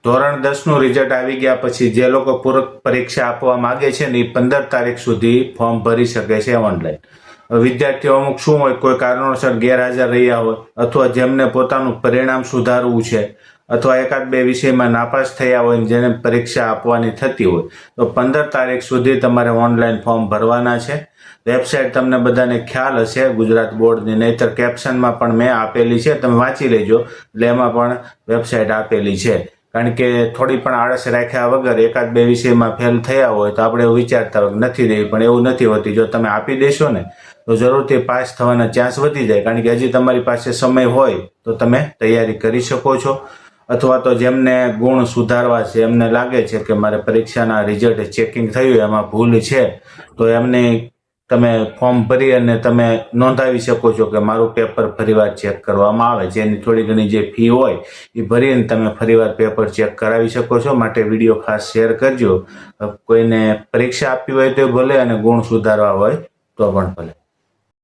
ધોરણ 10નું રિઝલ્ટ આવી ગયા પછી જે લોકો પૂરક પરીક્ષા આપવા માંગે છે ને એ 15 તારીખ સુધી ફોર્મ ભરી શકે છે ઓનલાઈન. વિદ્યાર્થીઓ અમુક શું હોય, કોઈ કારણોસર ગેરહાજર રહ્યા હોય અથવા જેમને પોતાનું પરિણામ સુધારવું છે અથવા એકાદ બે વિષયમાં નાપાસ થયા હોય જેને પરીક્ષા આપવાની થતી હોય તો 15 તારીખ સુધી તમારે ઓનલાઈન ફોર્મ ભરવાના છે. વેબસાઇટ તમને બધાને ખ્યાલ હશે ગુજરાત બોર્ડની, નહીતર કેપ્શનમાં પણ મેં આપેલી છે, તમે વાંચી લેજો. એટલે એમાં પણ વેબસાઇટ આપેલી છે. કારણ કે થોડી પણ આળસ રાખ્યા વગર એકાદ બે વિષયમાં ફેલ થયા હોય તો આપણે એવું વિચારતા હોય નથી દેવી, પણ એવું નથી હોતી. જો તમે આપી દેશો ને તો જરૂરથી પાસ થવાના ચાન્સ વધી જાય. કારણ કે હજી તમારી પાસે સમય હોય તો તમે તૈયારી કરી શકો છો. અથવા તો જેમને ગુણ સુધારવા છે, એમને લાગે છે કે મારે પરીક્ષાના રિઝલ્ટ ચેકિંગ થયું એમાં ભૂલ છે, તો એમને તમે ફોર્મ ભરી અને તમે નોંધાવી શકો છો કે મારું પેપર ફરીવાર ચેક કરવામાં આવે છે. એની થોડી ઘણી જે ફી હોય એ ભરીને તમે ફરીવાર પેપર ચેક કરાવી શકો છો. માટે વિડીયો ખાસ શેર કરજો. કોઈને પરીક્ષા આપવી હોય તો ભલે અને ગુણ સુધારવા હોય તો પણ ભલે.